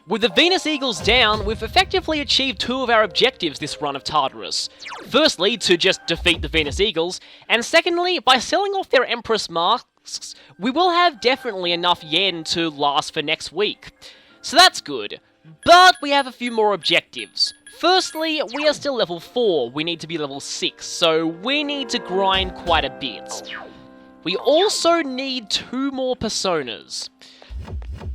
With the Venus Eagles down, we've effectively achieved two of our objectives this run of Tartarus. Firstly, to just defeat the Venus Eagles, and secondly, by selling off their Empress masks, we will have definitely enough yen to last for next week. So that's good. But we have a few more objectives. Firstly, we are still level 4, we need to be level 6, so we need to grind quite a bit. We also need 2 more personas.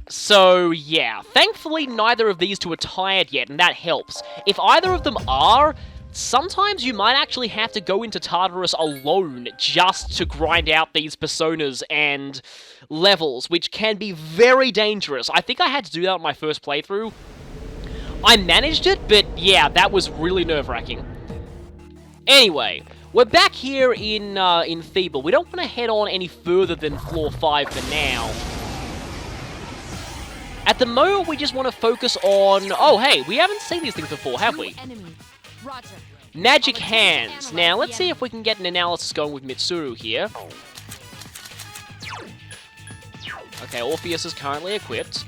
So, yeah, thankfully neither of these two are tired yet, and that helps. If either of them are, sometimes you might actually have to go into Tartarus alone just to grind out these personas and levels, which can be very dangerous. I think I had to do that on my first playthrough. I managed it, but yeah, that was really nerve-wracking. Anyway, we're back here in Feeble. We don't want to head on any further than floor 5 for now. At the moment, we just want to focus on... Oh, hey, we haven't seen these things before, have we? Magic Hands. Now, let's see if we can get an analysis going with Mitsuru here. Okay, Orpheus is currently equipped.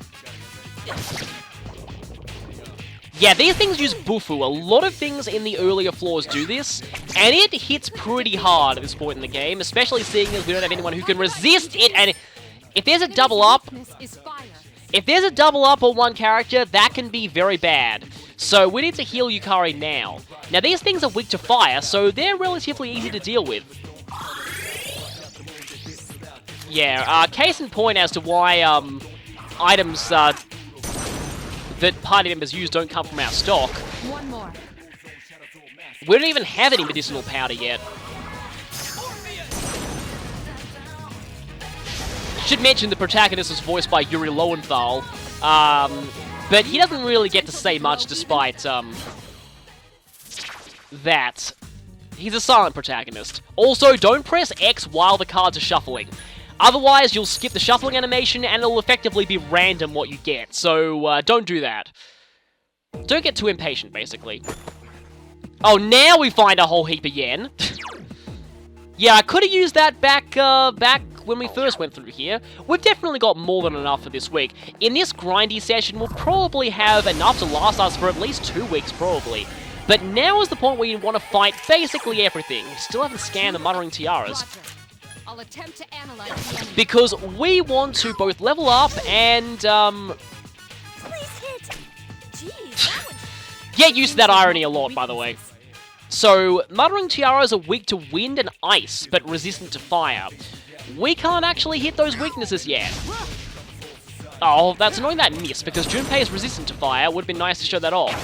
Yeah, these things use Bufu. A lot of things in the earlier floors do this, and it hits pretty hard at this point in the game, especially seeing as we don't have anyone who can resist it, and if there's a double up... If there's a double up on one character, that can be very bad. So we need to heal Yukari now. Now these things are weak to fire, so they're relatively easy to deal with. Yeah, case in point as to why items that party members use don't come from our stock. One more. We don't even have any medicinal powder yet. Should mention the protagonist is voiced by Yuri Lowenthal, but he doesn't really get to say much despite that. He's a silent protagonist. Also, don't press X while the cards are shuffling. Otherwise, you'll skip the shuffling animation and it'll effectively be random what you get, so don't do that. Don't get too impatient, basically. Oh, now we find a whole heap of yen. Yeah, I could have used that back when we first went through here. We've definitely got more than enough for this week. In this grindy session, we'll probably have enough to last us for at least 2 weeks, probably. But now is the point where you want to fight basically everything. We still haven't scanned the Muttering Tiaras. I'll attempt to analyze the enemy. Because we want to both level up and, Please hit. Jeez, get used to that irony a lot, by the way. So, Muttering Tiaras are weak to wind and ice, but resistant to fire. We can't actually hit those weaknesses yet. Oh, that's annoying that miss, because Junpei is resistant to fire. Would have been nice to show that off.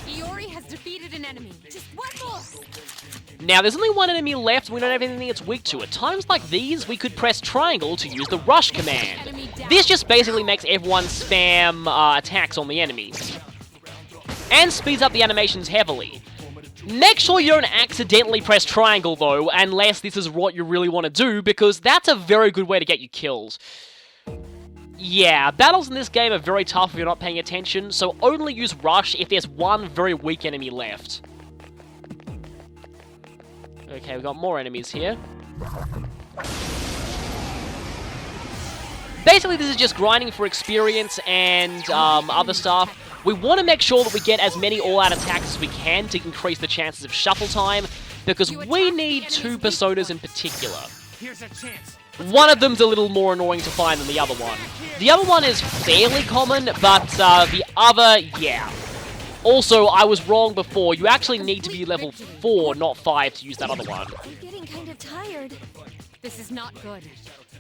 Iori has defeated an enemy. Just one more. Now, there's only one enemy left, and we don't have anything it's weak to. At times like these, we could press triangle to use the rush command. This just basically makes everyone spam attacks on the enemy. And speeds up the animations heavily. Make sure you don't accidentally press triangle, though, unless this is what you really want to do, because that's a very good way to get you killed. Yeah, battles in this game are very tough if you're not paying attention, so only use rush if there's one very weak enemy left. Okay, we've got more enemies here. Basically, this is just grinding for experience and other stuff. We want to make sure that we get as many all-out attacks as we can to increase the chances of shuffle time, because we need 2 personas in particular. One of them's a little more annoying to find than the other one. The other one is fairly common, but the other, yeah. Also, I was wrong before. You actually need to be level 4, not 5, to use that other one. I'm getting kind of tired. This is not good.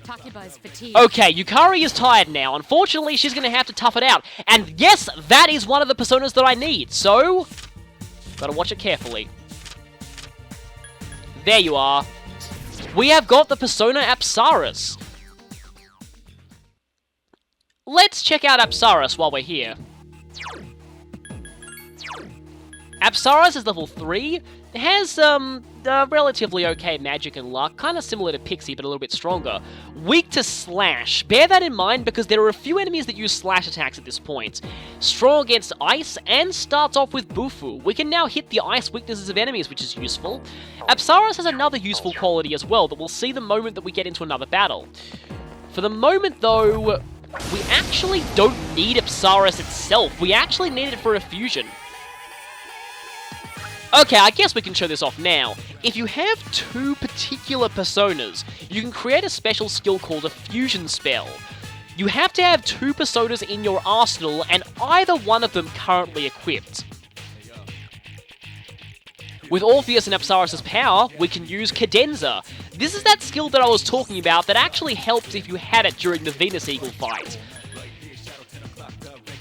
Takiba is fatigued. Okay, Yukari is tired now. Unfortunately, she's going to have to tough it out. And yes, that is one of the personas that I need, so... gotta watch it carefully. There you are. We have got the persona Apsaras. Let's check out Apsaras while we're here. Apsaras is level 3. It has relatively okay magic and luck, kind of similar to Pixie, but a little bit stronger. Weak to slash. Bear that in mind because there are a few enemies that use slash attacks at this point. Strong against ice, and starts off with Bufu. We can now hit the ice weaknesses of enemies, which is useful. Apsaras has another useful quality as well that we'll see the moment that we get into another battle. For the moment, though, we actually don't need Apsaras itself. We actually need it for a fusion. Okay, I guess we can show this off now. If you have two particular personas, you can create a special skill called a fusion spell. You have to have two personas in your arsenal, and either one of them currently equipped. With Orpheus and Apsaras' power, we can use Cadenza. This is that skill that I was talking about that actually helps if you had it during the Venus Eagle fight.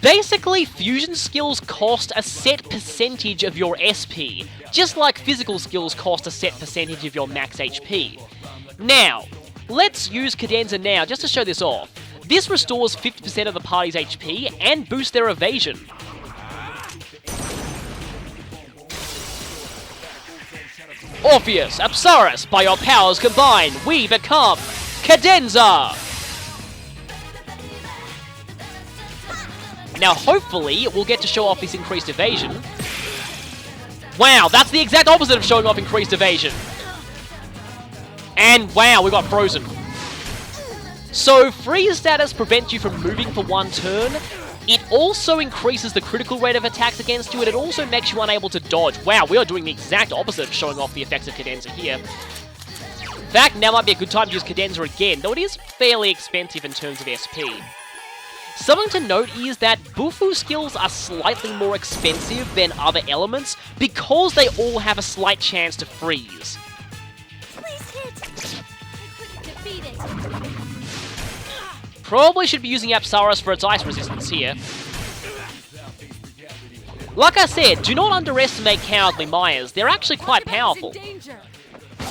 Basically, fusion skills cost a set percentage of your SP, just like physical skills cost a set percentage of your max HP. Now, let's use Cadenza now just to show this off. This restores 50% of the party's HP and boosts their evasion. Orpheus, Apsaras, by your powers combined, we become Cadenza! Now, hopefully, we'll get to show off this increased evasion. Wow, that's the exact opposite of showing off increased evasion. And wow, we got frozen. So, freeze status prevents you from moving for one turn. It also increases the critical rate of attacks against you, and it also makes you unable to dodge. Wow, we are doing the exact opposite of showing off the effects of Cadenza here. In fact, now might be a good time to use Cadenza again, though it is fairly expensive in terms of SP. Something to note is that Bufu skills are slightly more expensive than other elements because they all have a slight chance to freeze. Please hit. I couldn't defeat it. Probably should be using Apsaras for its ice resistance here. Like I said, do not underestimate Cowardly Mayas. They're actually quite powerful.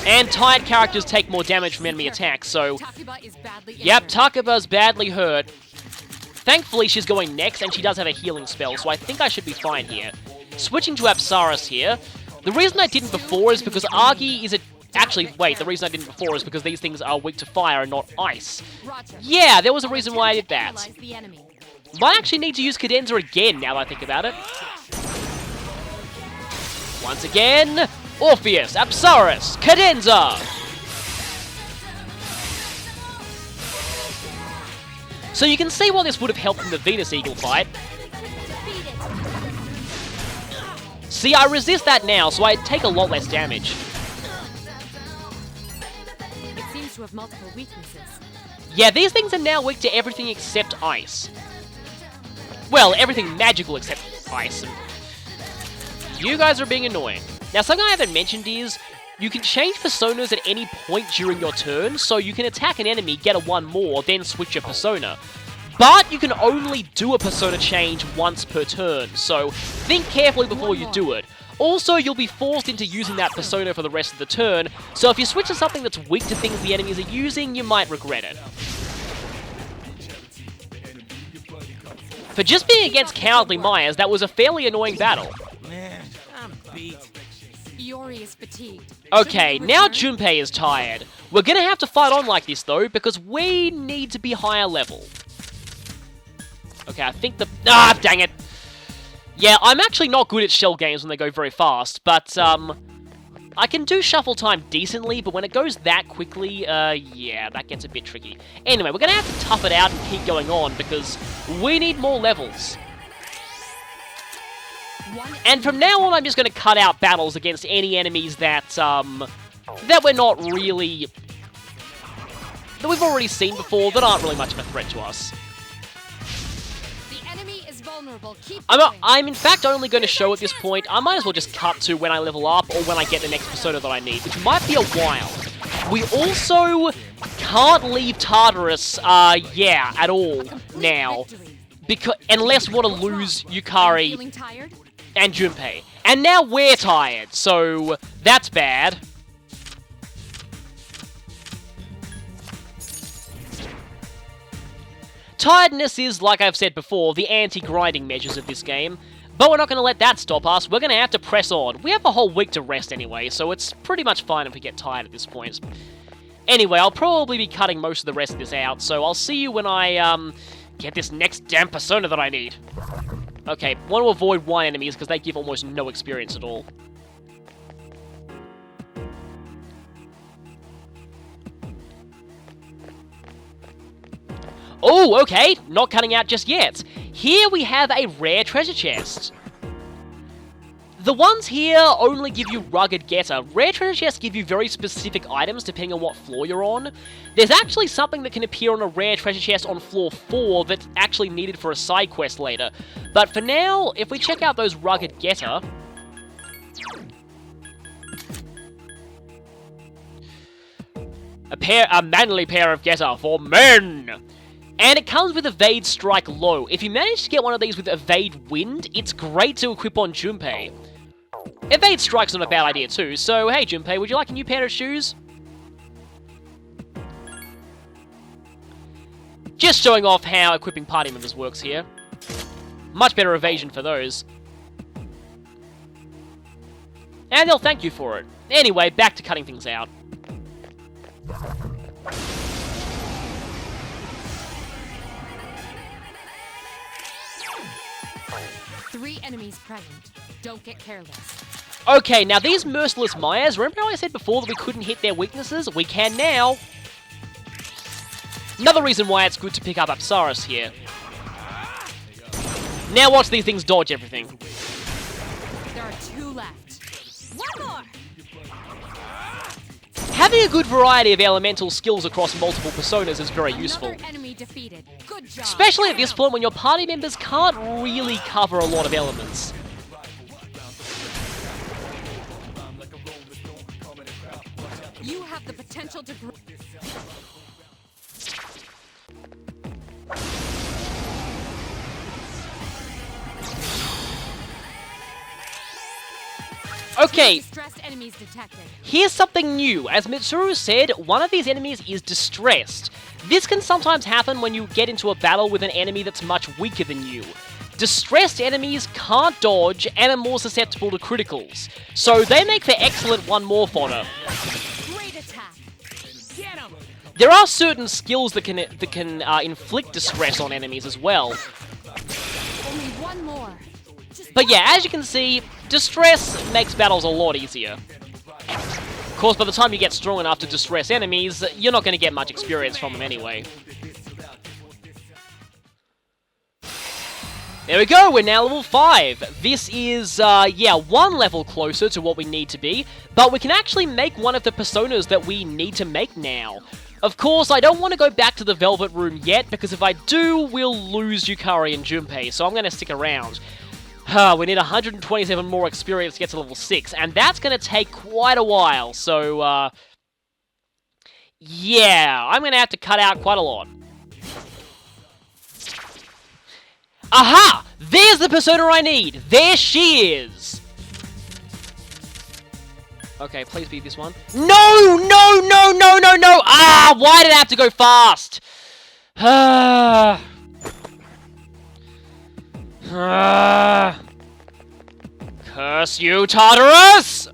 And tired characters take more damage from enemy attacks, so... Yep, Takuba's badly hurt. Thankfully, she's going next, and she does have a healing spell, so I think I should be fine here. Switching to Apsaras here. The reason I didn't before is because Agi is a... Actually, wait, the reason I didn't before is because these things are weak to fire and not ice. Yeah, there was a reason why I did that. Might actually need to use Cadenza again, now that I think about it. Once again, Orpheus, Apsaras, Cadenza! So you can see why this would have helped in the Venus Eagle fight. See, I resist that now, so I take a lot less damage. To have multiple weaknesses. Yeah, these things are now weak to everything except ice. Well, everything magical except ice. You guys are being annoying. Now, something I haven't mentioned is, you can change personas at any point during your turn, so you can attack an enemy, get a 1 more, then switch your persona. But you can only do a persona change once per turn, so think carefully before you do it. Also, you'll be forced into using that persona for the rest of the turn, so if you switch to something that's weak to things the enemies are using, you might regret it. For just being against Cowardly Mayas, that was a fairly annoying battle. Man, I'm beat. Iori is fatigued. Okay, now Junpei is tired. We're gonna have to fight on like this though, because we need to be higher level. Okay, I think the... Ah, dang it! Yeah, I'm actually not good at shell games when they go very fast, but, I can do shuffle time decently, but when it goes that quickly, yeah, that gets a bit tricky. Anyway, we're gonna have to tough it out and keep going on, because we need more levels. And from now on, I'm just gonna cut out battles against any enemies that, that we're not really... that we've already seen before, that aren't really much of a threat to us. I'm in fact only going to show at this point. I might as well just cut to when I level up or when I get the next persona that I need, which might be a while. We also can't leave Tartarus, yeah, at all now. Unless we want to lose Yukari and Junpei. And now we're tired, so that's bad. Tiredness is, like I've said before, the anti-grinding measures of this game, but we're not going to let that stop us. We're going to have to press on. We have a whole week to rest anyway, so it's pretty much fine if we get tired at this point. Anyway, I'll probably be cutting most of the rest of this out, so I'll see you when I, get this next damn persona that I need. Okay, want to avoid one enemies because they give almost no experience at all. Oh, okay, not cutting out just yet. Here we have a rare treasure chest. The ones here only give you rugged getter. Rare treasure chests give you very specific items depending on what floor you're on. There's actually something that can appear on a rare treasure chest on floor 4 that's actually needed for a side quest later. But for now, if we check out those rugged getter... A manly pair of getter for men! And it comes with Evade Strike Low. If you manage to get one of these with Evade Wind, it's great to equip on Junpei. Evade Strike's not a bad idea too, so hey Junpei, would you like a new pair of shoes? Just showing off how equipping party members works here. Much better evasion for those. And they'll thank you for it. Anyway, back to cutting things out. Three enemies present. Don't get careless. Okay, now these merciless Mayas, remember how I said before that we couldn't hit their weaknesses? We can now. Another reason why it's good to pick up Apsaras here. Now watch these things dodge everything. There are 2 left. One more! Having a good variety of elemental skills across multiple personas is very useful. Another enemy defeated. Good job. Especially at this point when your party members can't really cover a lot of elements. You have the potential to grow. Okay, Distressed enemies detected. here's something new. As Mitsuru said, one of these enemies is distressed. This can sometimes happen when you get into a battle with an enemy that's much weaker than you. Distressed enemies can't dodge and are more susceptible to criticals, so they make for excellent one more fodder. Great attack. Get him! There are certain skills that can inflict distress on enemies as well. Only one more. But yeah, as you can see, distress makes battles a lot easier. Of course, by the time you get strong enough to distress enemies, you're not going to get much experience from them anyway. There we go, we're now level 5. This is, yeah, 1 level closer to what we need to be, but we can actually make one of the personas that we need to make now. Of course, I don't want to go back to the Velvet Room yet, because if I do, we'll lose Yukari and Junpei, so I'm going to stick around. We need 127 more experience to get to level 6, and that's going to take quite a while, so, yeah, I'm going to have to cut out quite a lot. Aha! There's the persona I need! There she is! Okay, please be this one. No! No! No! No! No! No! Ah! Why did I have to go fast? Curse you, Tartarus!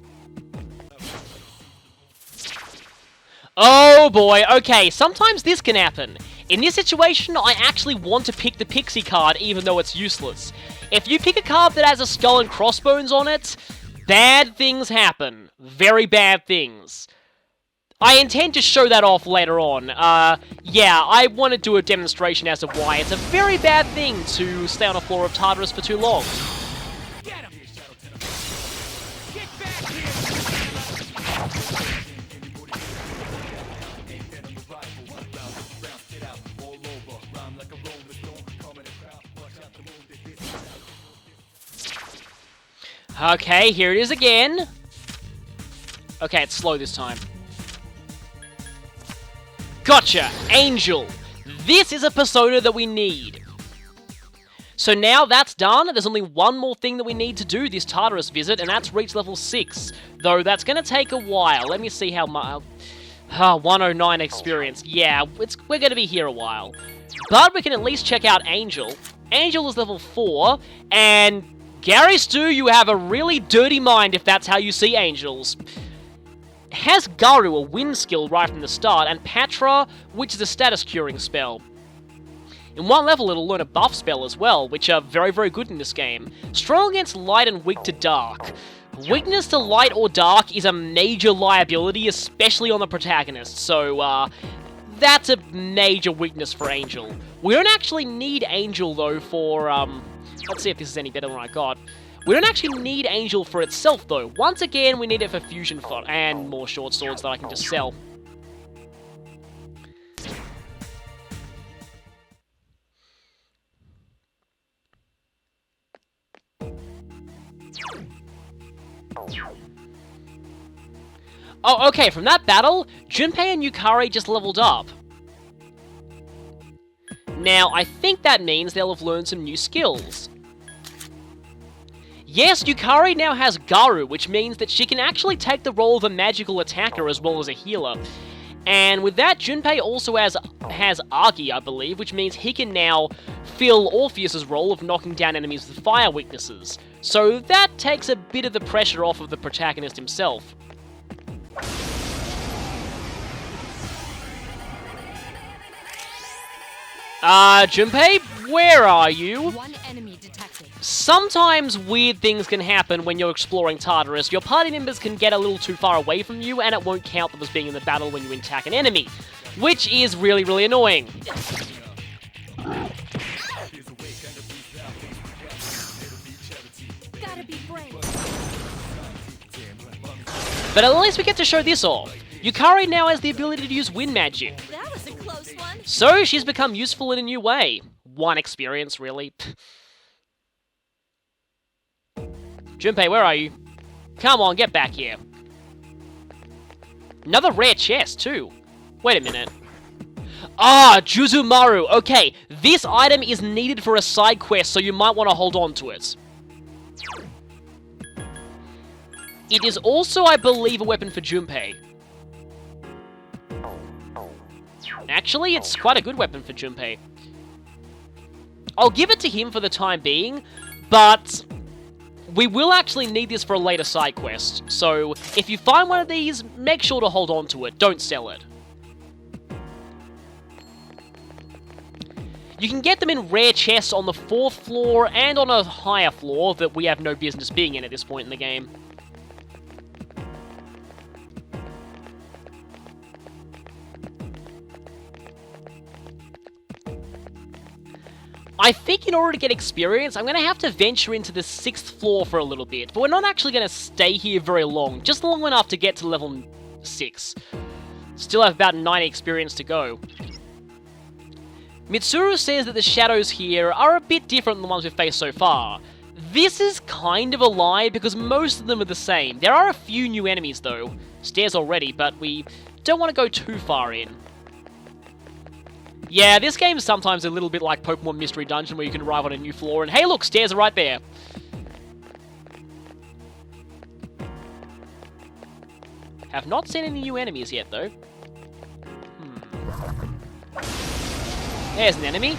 Oh boy, okay, sometimes this can happen. In this situation, I actually want to pick the Pixie card even though it's useless. If you pick a card that has a skull and crossbones on it, bad things happen. Very bad things. I intend to show that off later on. Yeah, I want to do a demonstration as to why it's a very bad thing to stay on a floor of Tartarus for too long. Get him! Get back here! Okay, here it is again. Okay, it's slow this time. Gotcha! Angel! This is a persona that we need. So now that's done, there's only one more thing that we need to do this Tartarus visit, and that's reach level 6. Though that's going to take a while. Let me see how much... 109 experience. Yeah, we're going to be here a while. But we can at least check out Angel. Angel is level 4, and... Gary Stu, you have a really dirty mind if that's how you see angels. Has Garu, a wind skill right from the start, and Patra, which is a status curing spell. In 1 level, it'll learn a buff spell as well, which are very, very good in this game. Strong against light and weak to dark. Weakness to light or dark is a major liability, especially on the protagonist, so, that's a major weakness for Angel. We don't actually need Angel, though, for, let's see if this is any better than I got. We don't actually need Angel for itself, though. Once again, we need it for fusion fodder and more short swords that I can just sell. Oh, okay, from that battle, Junpei and Yukari just leveled up. Now, I think that means they'll have learned some new skills. Yes, Yukari now has Garu, which means that she can actually take the role of a magical attacker as well as a healer. And with that, Junpei also has Agi, I believe, which means he can now fill Orpheus's role of knocking down enemies with fire weaknesses. So that takes a bit of the pressure off of the protagonist himself. Junpei, where are you? One enemy detected. Sometimes weird things can happen when you're exploring Tartarus. Your party members can get a little too far away from you, and it won't count them as being in the battle when you attack an enemy, which is really, really annoying. Gotta be brave. But at least we get to show this off. Yukari now has the ability to use wind magic. That was a close one. So she's become useful in a new way. One experience, really. Junpei, where are you? Come on, get back here. Another rare chest, too. Wait a minute. Ah, Juzumaru. Okay, this item is needed for a side quest, so you might want to hold on to it. It is also, I believe, a weapon for Junpei. Actually, it's quite a good weapon for Junpei. I'll give it to him for the time being, but we will actually need this for a later side quest. So, if you find one of these, make sure to hold on to it. Don't sell it. You can get them in rare chests on the 4th floor and on a higher floor that we have no business being in at this point in the game. I think in order to get experience, I'm going to have to venture into the 6th floor for a little bit, but we're not actually going to stay here very long, just long enough to get to level 6. Still have about 90 experience to go. Mitsuru says that the shadows here are a bit different than the ones we've faced so far. This is kind of a lie, because most of them are the same. There are a few new enemies, though. Stairs already, but we don't want to go too far in. Yeah, this game is sometimes a little bit like Pokemon Mystery Dungeon, where you can arrive on a new floor and, hey look, stairs are right there. Have not seen any new enemies yet, though. There's an enemy.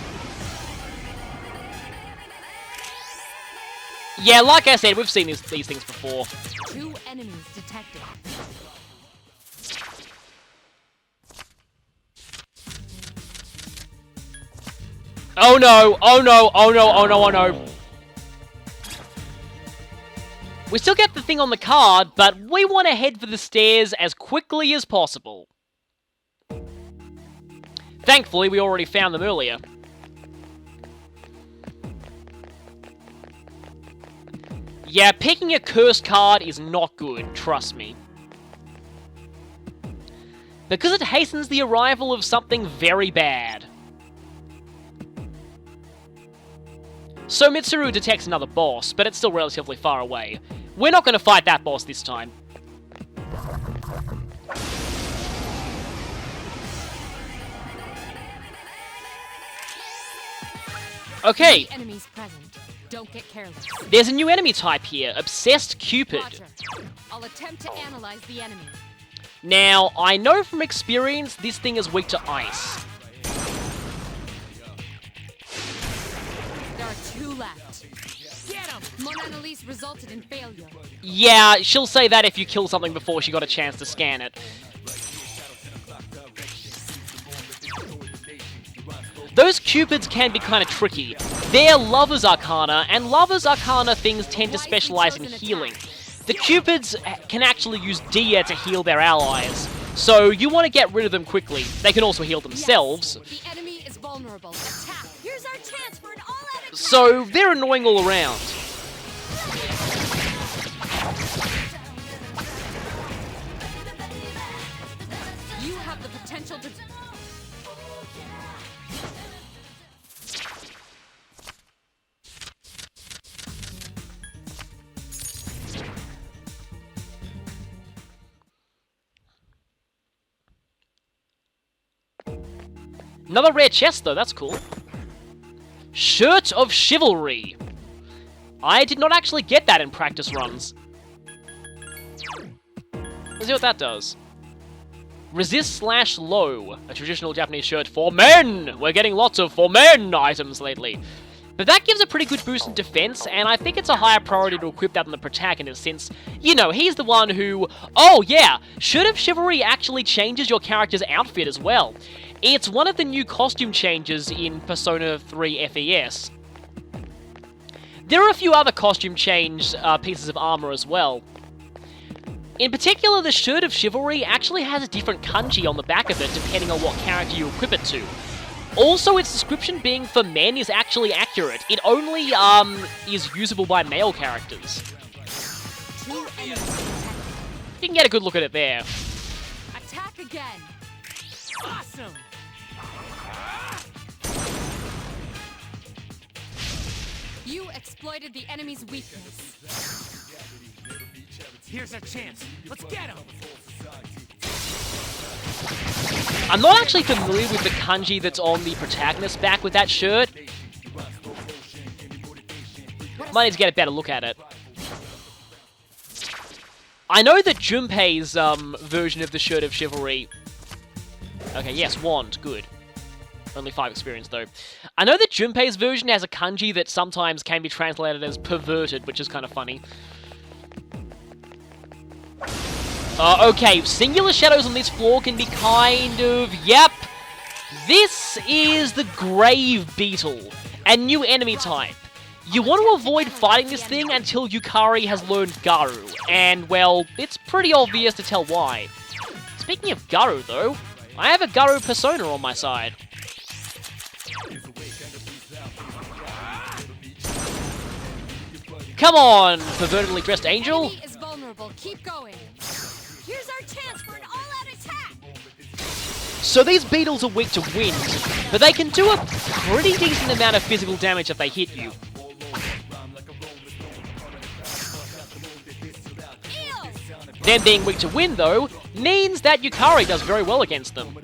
Yeah, like I said, we've seen these things before. 2 enemies detected. Oh no, oh no, oh no, oh no, oh no. We still get the thing on the card, but we want to head for the stairs as quickly as possible. Thankfully, we already found them earlier. Yeah, picking a cursed card is not good, trust me. Because it hastens the arrival of something very bad. So Mitsuru detects another boss, but it's still relatively far away. We're not going to fight that boss this time. Okay. Enemies present. Don't get careless. There's a new enemy type here, Obsessed Cupid. Roger. I'll attempt to analyze the enemy. Now, I know from experience this thing is weak to ice. There are 2 left. Get him! Mon Annalise resulted in failure. Yeah, she'll say that if you kill something before she got a chance to scan it. Those Cupids can be kind of tricky. They're Lover's Arcana, and Lover's Arcana things tend to specialize in healing. The Cupids can actually use Dia to heal their allies. So you want to get rid of them quickly. They can also heal themselves. Yes, the enemy is vulnerable. Attack. Here's our chance for an all-out attack. So they're annoying all around. You have the potential to... Another rare chest, though. That's cool. Shirt of Chivalry. I did not actually get that in practice runs. Let's see what that does. Resist/low. A traditional Japanese shirt for men! We're getting lots of for men items lately. But that gives a pretty good boost in defense, and I think it's a higher priority to equip that than the protagonist, since, you know, he's the one who... Oh, yeah! Shirt of Chivalry actually changes your character's outfit as well. It's one of the new costume changes in Persona 3 FES. There are a few other costume change pieces of armor as well. In particular, the Shirt of Chivalry actually has a different kanji on the back of it depending on what character you equip it to. Also, its description being for men is actually accurate. It only is usable by male characters. Two enemies. You can get a good look at it there. Attack again. Awesome! You exploited the enemy's weakness. Here's our chance. Let's get him! I'm not actually familiar with the kanji that's on the protagonist's back with that shirt. Might need to get a better look at it. I know that Junpei's version of the Shirt of Chivalry... Okay, yes, wand, good. Only 5 experience, though. I know that Junpei's version has a kanji that sometimes can be translated as perverted, which is kind of funny. Okay, singular shadows on this floor can be kind of... Yep! This is the Grave Beetle, a new enemy type. You want to avoid fighting this thing until Yukari has learned Garu, and, well, it's pretty obvious to tell why. Speaking of Garu, though, I have a Garu persona on my side. Come on, pervertedly dressed angel! Enemy is vulnerable. Keep going. Here's our chance for an all-out attack. So these beetles are weak to wind, but they can do a pretty decent amount of physical damage if they hit you. Them being weak to wind, though, means that Yukari does very well against them.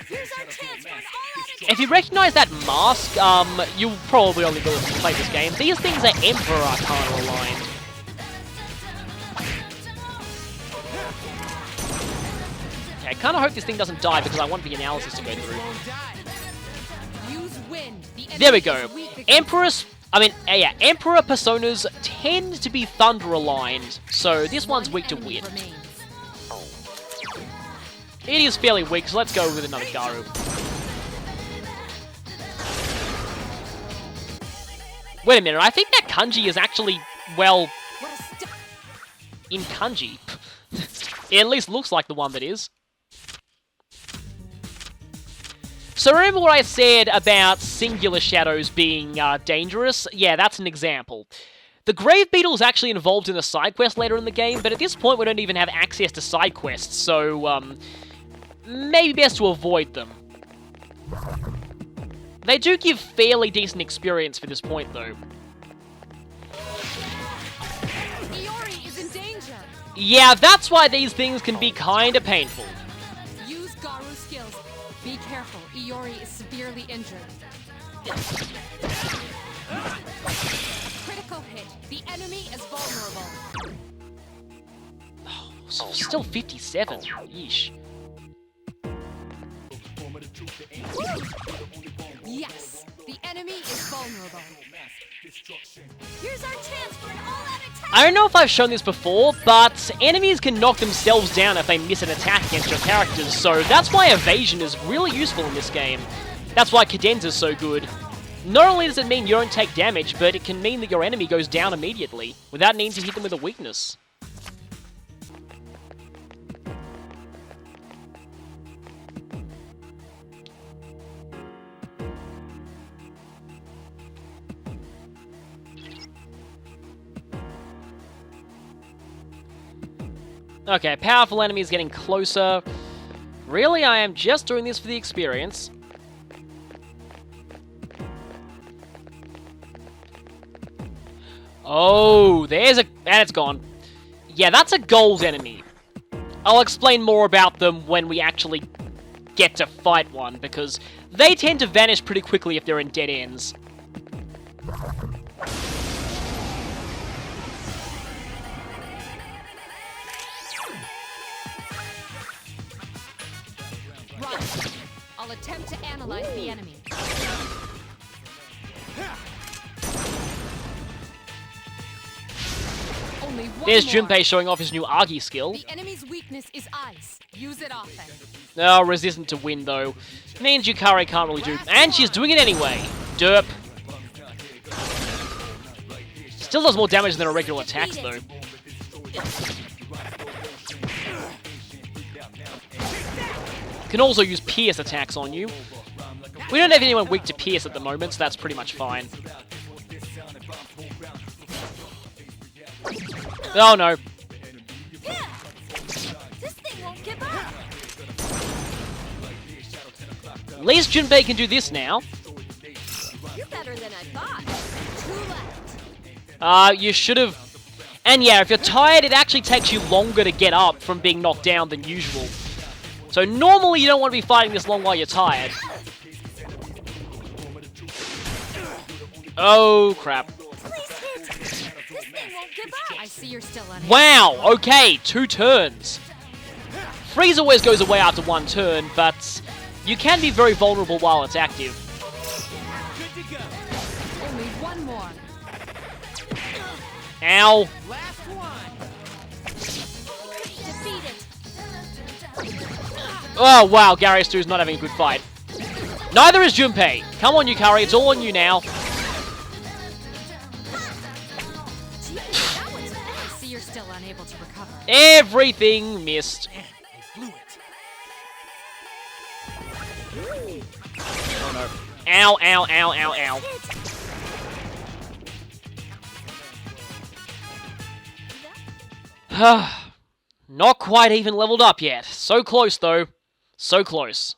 Here's our chance for an all-out attack. If you recognize that mask, you'll probably only be able to play this game. These things are Emperor Arcana aligned. Okay, I kind of hope this thing doesn't die because I want the analysis to go through. Use wind. The enemy There we is go. weak against- Emperor personas tend to be thunder aligned, so this one's weak to enemy wind. remains. It is fairly weak, so let's go with another Garu. Wait a minute, I think that kanji is actually, well, What a step. in kanji. It at least looks like the one that is. So remember what I said about singular shadows being dangerous? Yeah, that's an example. The Grave Beetle is actually involved in a side quest later in the game, but at this point we don't even have access to side quests, so maybe best to avoid them. They do give fairly decent experience for this point, though. Iori is in danger. Yeah, that's why these things can be kinda painful. Use Garu skills. Be careful. Iori is severely injured. Critical hit. The enemy is vulnerable. So still 57. Yeesh. Yes, the enemy is vulnerable. Here's our chance for an all-out attack. I don't know if I've shown this before, but enemies can knock themselves down if they miss an attack against your characters, so that's why evasion is really useful in this game. That's why Cadenza's so good. Not only does it mean you don't take damage, but it can mean that your enemy goes down immediately, without needing to hit them with a weakness. Okay, powerful enemies getting closer. Really, I am just doing this for the experience. Oh, there's a... and it's gone. Yeah, that's a gold enemy. I'll explain more about them when we actually get to fight one, because they tend to vanish pretty quickly if they're in dead ends. Right. I'll attempt to analyze the enemy. Only one There's more. Junpei showing off his new Agi skill. The enemy's weakness is ice. Use it often. Oh, resistant to wind, though. Means Yukari can't really do... and she's doing it anyway. Derp. Still does more damage than her regular attacks, though. Can also use pierce attacks on you. We don't have anyone weak to pierce at the moment, so that's pretty much fine. Oh no. This thing won't give up. At least Junpei can do this now. You're better than I thought. 2 left. You should have... and yeah, if you're tired, it actually takes you longer to get up from being knocked down than usual. So normally you don't want to be fighting this long while you're tired. Oh, crap. This thing won't give up. I see you're still on it. Wow, okay, 2 turns. Freeze always goes away after 1 turn, but you can be very vulnerable while it's active. Good to go. Only one more. Ow. Last one. Defeat it. Oh, wow, Gary Stu's not having a good fight. Neither is Junpei. Come on, Yukari, it's all on you now. Gee, that one's fast. I see you're still unable to recover. Everything missed. Blew it. Oh no. Ow, ow, ow, ow, ow. Not quite even leveled up yet. So close, though. So close.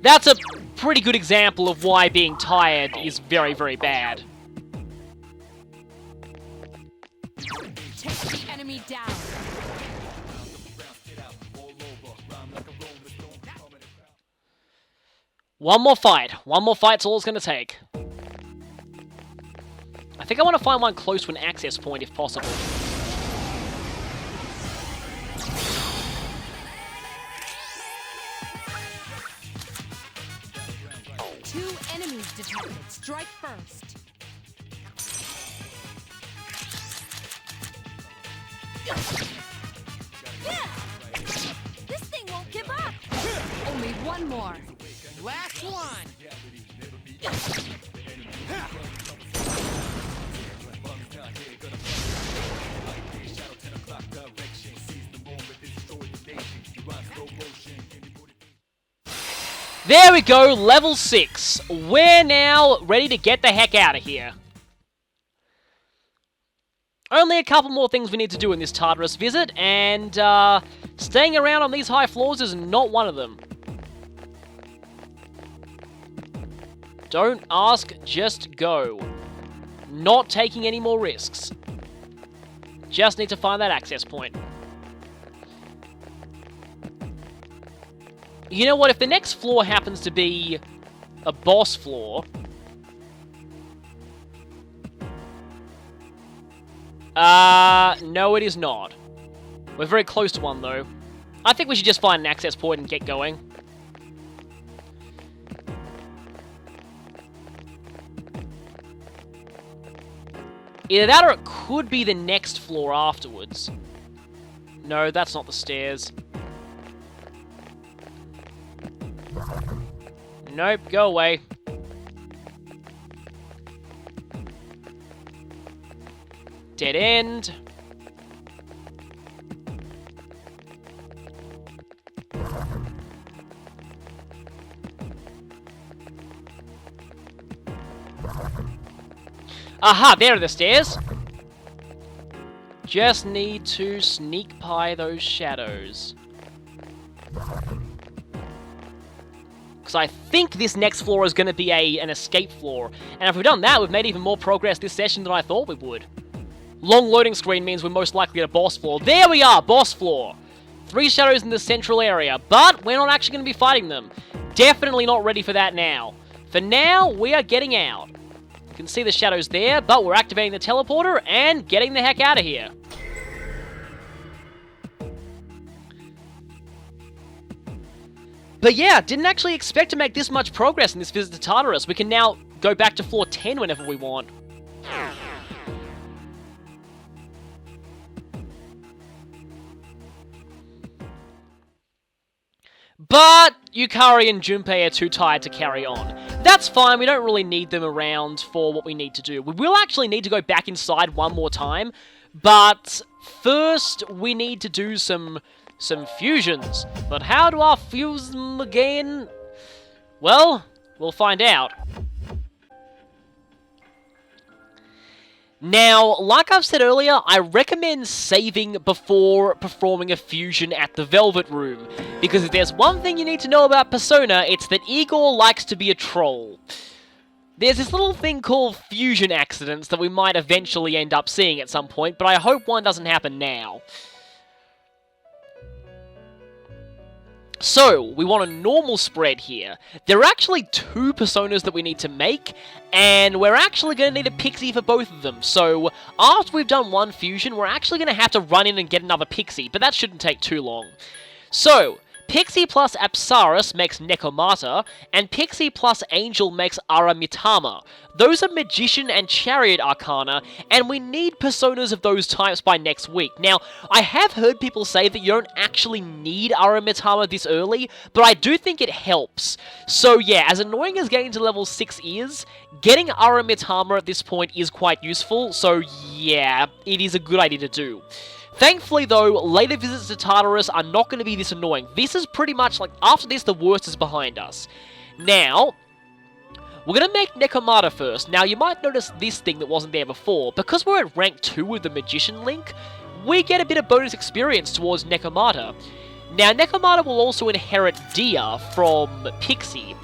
That's a pretty good example of why being tired is very, very bad. Take the enemy down. One more fight. One more fight's all it's going to take. I think I want to find one close to an access point if possible. Two enemies detected. Strike first. This thing won't give up. Only one more. Last one. There we go, level 6. We're now ready to get the heck out of here. Only a couple more things we need to do in this Tartarus visit, and staying around on these high floors is not one of them. Don't ask, just go. Not taking any more risks. Just need to find that access point. You know what, if the next floor happens to be a boss floor... no it is not. We're very close to one though. I think we should just find an access point and get going. Either that or it could be the next floor afterwards. No, that's not the stairs. Nope, go away. Dead end. Aha, there are the stairs. Just need to sneak by those shadows. Because I think this next floor is going to be an escape floor. And if we've done that, we've made even more progress this session than I thought we would. Long loading screen means we're most likely at a boss floor. There we are, boss floor. 3 shadows in the central area, but we're not actually going to be fighting them. Definitely not ready for that now. For now, we are getting out. You can see the shadows there, but we're activating the teleporter and getting the heck out of here. But yeah, didn't actually expect to make this much progress in this visit to Tartarus. We can now go back to floor 10 whenever we want. But Yukari and Junpei are too tired to carry on. That's fine, we don't really need them around for what we need to do. We will actually need to go back inside one more time, but first we need to do some fusions. But how do I fuse them again? Well, we'll find out. Now, like I've said earlier, I recommend saving before performing a fusion at the Velvet Room, because if there's one thing you need to know about Persona, it's that Igor likes to be a troll. There's this little thing called fusion accidents that we might eventually end up seeing at some point, but I hope one doesn't happen now. So, we want a normal spread here. There are actually 2 personas that we need to make, and we're actually going to need a Pixie for both of them. So, after we've done one fusion, we're actually going to have to run in and get another Pixie, but that shouldn't take too long. So, Pixie plus Apsaras makes Nekomata, and Pixie plus Angel makes Ara Mitama. Those are Magician and Chariot Arcana, and we need personas of those types by next week. Now, I have heard people say that you don't actually need Ara Mitama this early, but I do think it helps. So yeah, as annoying as getting to level 6 is, getting Ara Mitama at this point is quite useful, so yeah, it is a good idea to do. Thankfully though, later visits to Tartarus are not going to be this annoying. This is pretty much like, after this, the worst is behind us. Now, we're going to make Nekomata first. Now, you might notice this thing that wasn't there before. Because we're at rank 2 with the Magician link, we get a bit of bonus experience towards Nekomata. Now, Nekomata will also inherit Dia from Pixie.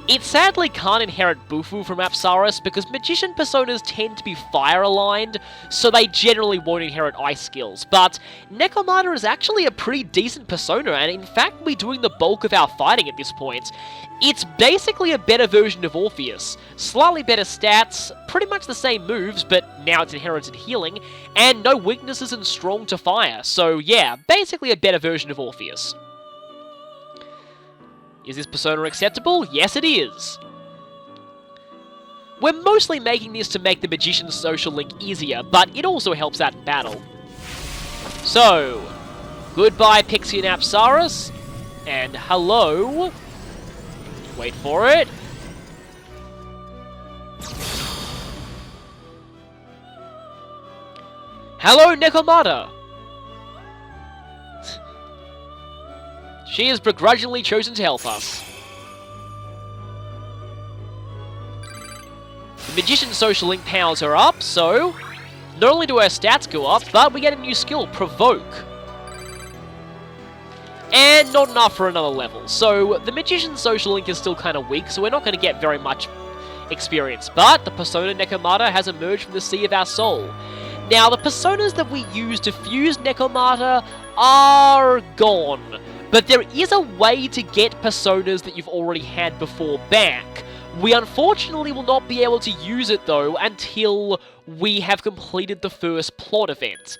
It sadly can't inherit Bufu from Apsaras because Magician personas tend to be fire-aligned, so they generally won't inherit ice skills. But Nekomata is actually a pretty decent persona, and in fact will be doing the bulk of our fighting at this point. It's basically a better version of Orpheus. Slightly better stats, pretty much the same moves, but now it's inherited healing, and no weaknesses and strong to fire. So yeah, basically a better version of Orpheus. Is this persona acceptable? Yes, it is. We're mostly making this to make the Magician's social link easier, but it also helps out in battle. So, goodbye Pixie and Apsaras, and hello. Wait for it. Hello, Nekomata! She has begrudgingly chosen to help us. The Magician's social link powers her up, so not only do her stats go up, but we get a new skill, Provoke. And not enough for another level, so the Magician's social link is still kind of weak, so we're not going to get very much experience. But the persona Nekomata has emerged from the sea of our soul. Now, the personas that we use to fuse Nekomata are gone. But there is a way to get personas that you've already had before back. We unfortunately will not be able to use it though until we have completed the first plot event.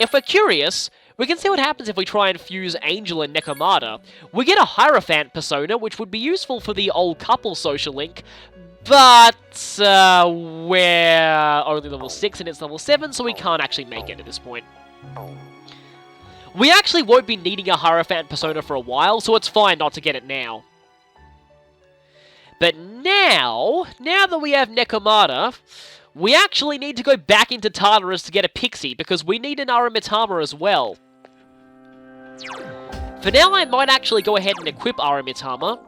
If we're curious, we can see what happens if we try and fuse Angel and Nekomata. We get a Hierophant persona, which would be useful for the old couple social link, but we're only level 6 and it's level 7, so we can't actually make it at this point. We actually won't be needing a Hierophant persona for a while, so it's fine not to get it now. But now that we have Nekomata, we actually need to go back into Tartarus to get a Pixie, because we need an Ara Mitama as well. For now, I might actually go ahead and equip Ara Mitama.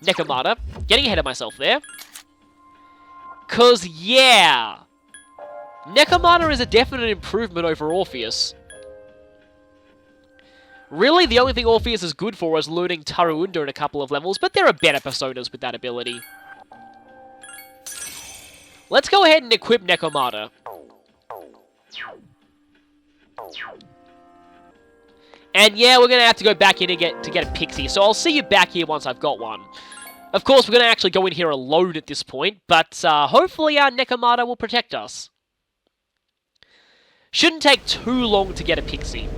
Nekomata. Getting ahead of myself there. 'Cause, yeah! Nekomata is a definite improvement over Orpheus. Really, the only thing Orpheus is good for is looting Taruunda in a couple of levels, but there are better personas with that ability. Let's go ahead and equip Nekomata. And yeah, we're going to have to go back in to get a Pixie, so I'll see you back here once I've got one. Of course, we're going to actually go in here alone at this point, but hopefully our Nekomata will protect us. Shouldn't take too long to get a Pixie.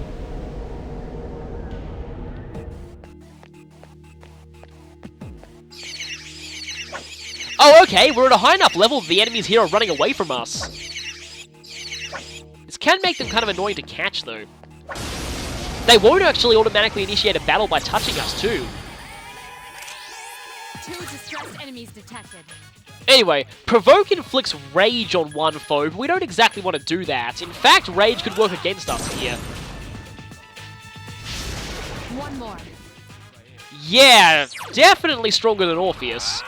Oh, okay, we're at a high enough level that the enemies here are running away from us. This can make them kind of annoying to catch, though. They won't actually automatically initiate a battle by touching us, too. 2 distressed enemies detected. Anyway, Provoke inflicts Rage on one foe, but we don't exactly want to do that. In fact, Rage could work against us here. One more. Yeah, definitely stronger than Orpheus.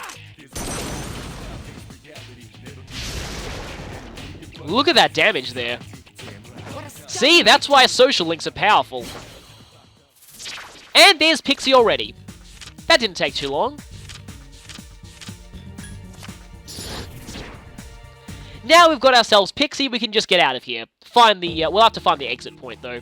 Look at that damage there. See, that's why social links are powerful. And there's Pixie already. That didn't take too long. Now we've got ourselves Pixie, we can just get out of here. Find the, we'll have to find the exit point, though.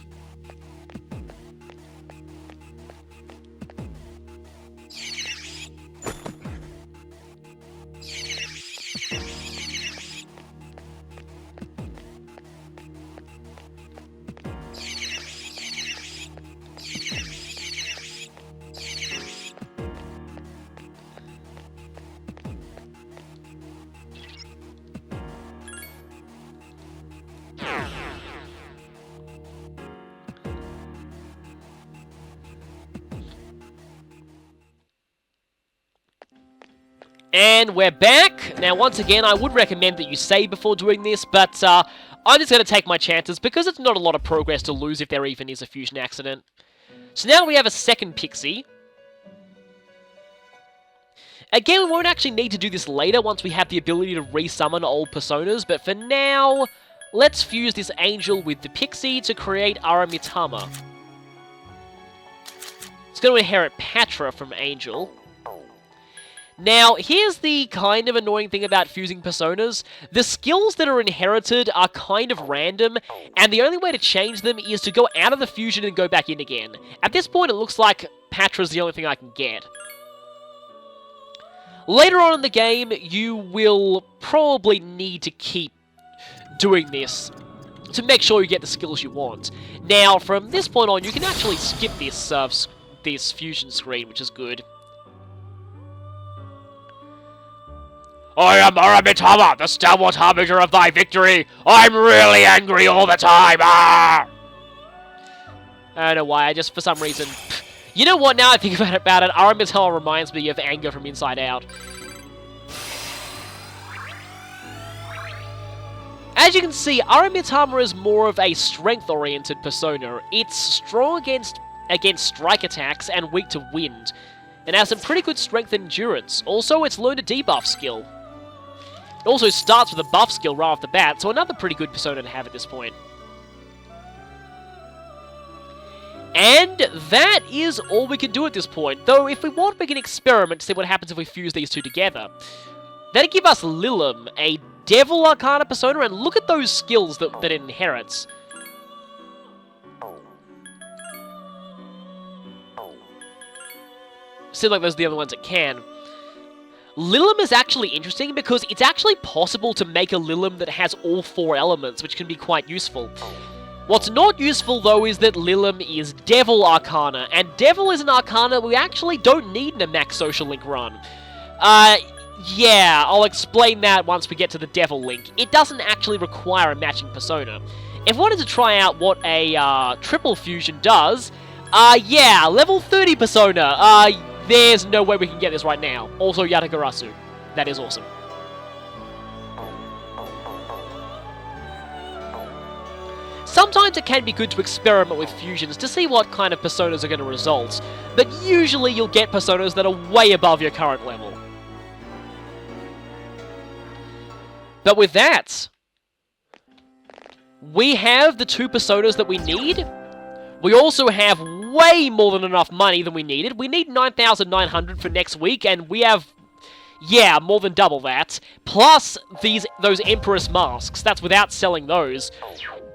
And we're back. Now, once again, I would recommend that you save before doing this, but I'm just going to take my chances because it's not a lot of progress to lose if there even is a fusion accident. So now we have a second Pixie. Again, we won't actually need to do this later once we have the ability to resummon old personas, but for now, let's fuse this Angel with the Pixie to create Ara Mitama. It's going to inherit Patra from Angel. Now, here's the kind of annoying thing about fusing personas. The skills that are inherited are kind of random, and the only way to change them is to go out of the fusion and go back in again. At this point, it looks like Patra's the only thing I can get. Later on in the game, you will probably need to keep doing this to make sure you get the skills you want. Now, from this point on, you can actually skip this fusion screen, which is good. I am Ara Mitama, the stalwart harbinger of thy victory. I'm really angry all the time. Ah! I don't know why, I just, for some reason... You know what, now I think about it, Ara Mitama reminds me of anger from Inside Out. As you can see, Ara Mitama is more of a strength-oriented persona. It's strong against strike attacks and weak to wind. It has some pretty good strength and endurance. Also, it's learned a debuff skill. It also starts with a buff skill right off the bat, so another pretty good persona to have at this point. And that is all we can do at this point, though if we want we can experiment to see what happens if we fuse these two together. That'll give us Lilim, a Devil Arcana persona, and look at those skills that it inherits. Seems like those are the only ones that can. Lilim is actually interesting because it's actually possible to make a Lilim that has all 4 elements, which can be quite useful. What's not useful, though, is that Lilim is Devil Arcana, and Devil is an Arcana we actually don't need in a max social link run. Yeah, I'll explain that once we get to the Devil link. It doesn't actually require a matching persona. If we wanted to try out what a triple fusion does, yeah, level 30 persona, there's no way we can get this right now. Also, Yatagarasu. That is awesome. Sometimes it can be good to experiment with fusions to see what kind of personas are going to result, but usually you'll get personas that are way above your current level. But with that, we have the 2 personas that we need. We also have way more than enough money than we needed. We need 9,900 for next week, and we have, yeah, more than double that. Plus those Empress masks. That's without selling those.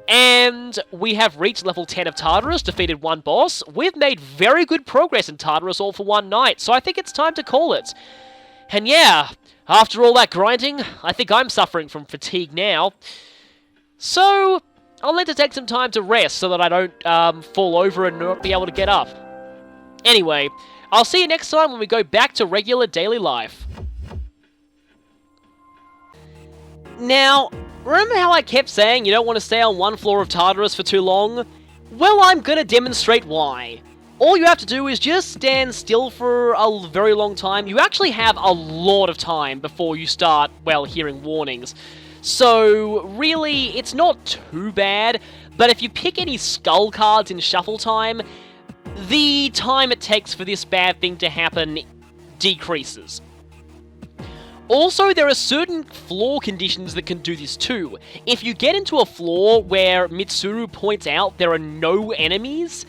And we have reached level 10 of Tartarus, defeated 1 boss. We've made very good progress in Tartarus all for one night, so I think it's time to call it. And yeah, after all that grinding, I think I'm suffering from fatigue now. So I'll need to take some time to rest so that I don't fall over and not be able to get up. Anyway, I'll see you next time when we go back to regular daily life. Now, remember how I kept saying you don't want to stay on one floor of Tartarus for too long? Well, I'm gonna demonstrate why. All you have to do is just stand still for a very long time. You actually have a lot of time before you start, well, hearing warnings. So, really, it's not too bad, but if you pick any skull cards in shuffle time, the time it takes for this bad thing to happen decreases. Also, there are certain floor conditions that can do this too. If you get into a floor where Mitsuru points out there are no enemies,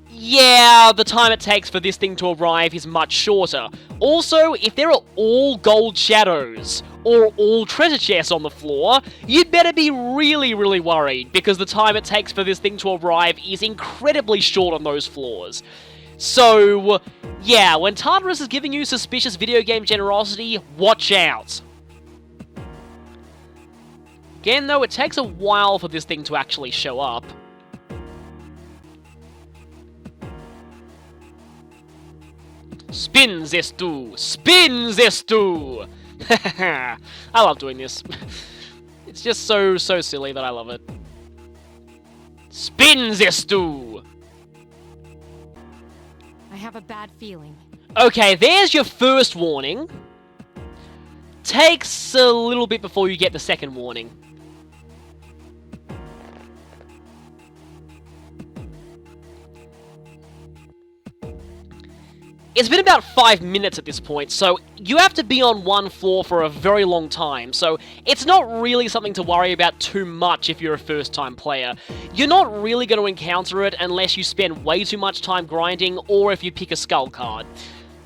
yeah, the time it takes for this thing to arrive is much shorter. Also, if there are all gold shadows, or all treasure chests on the floor, you'd better be really, really worried, because the time it takes for this thing to arrive is incredibly short on those floors. So, yeah, when Tartarus is giving you suspicious video game generosity, watch out. Again, though, it takes a while for this thing to actually show up. Spin, Zestu! Spin, Zestu! I love doing this. It's just so silly that I love it. Spin, Zestu! I have a bad feeling. Okay, there's your first warning. Takes a little bit before you get the second warning. It's been about 5 minutes at this point, so you have to be on one floor for a very long time, so it's not really something to worry about too much if you're a first-time player. You're not really going to encounter it unless you spend way too much time grinding, or if you pick a skull card.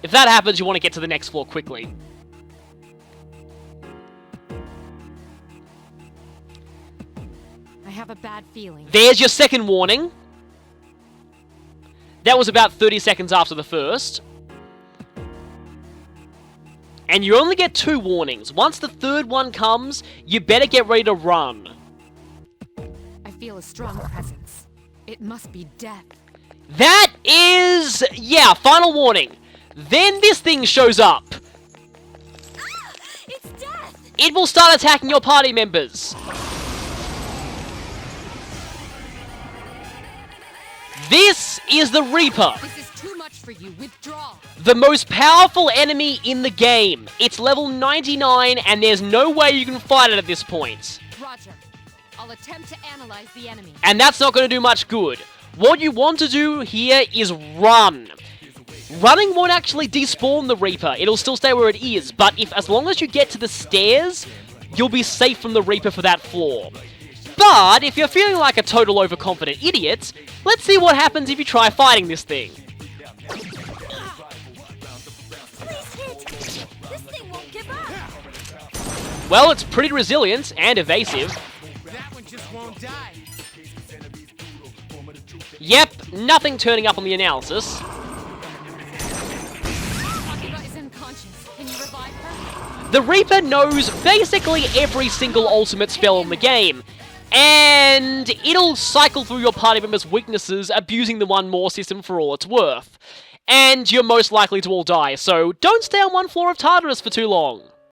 If that happens, you want to get to the next floor quickly. I have a bad feeling. There's your second warning. That was about 30 seconds after the first. And you only get 2 warnings. Once the third one comes, you better get ready to run. I feel a strong presence. It must be death. That is... yeah, final warning. Then this thing shows up. Ah, it's death! It will start attacking your party members. This is the Reaper. This is too much for you. Withdraw. The most powerful enemy in the game. It's level 99 and there's no way you can fight it at this point. Roger. I'll attempt to analyze the enemy. And that's not going to do much good. What you want to do here is run. Running won't actually despawn the Reaper. It'll still stay where it is, but as long as you get to the stairs, you'll be safe from the Reaper for that floor. But if you're feeling like a total overconfident idiot, let's see what happens if you try fighting this thing. Well, it's pretty resilient and evasive. That one just won't die. Yep, nothing turning up on the analysis. Akira is unconscious. Can you revive her? The Reaper knows basically every single ultimate spell in the game, and it'll cycle through your party members' weaknesses, abusing the one more system for all it's worth. And you're most likely to all die, so don't stay on one floor of Tartarus for too long.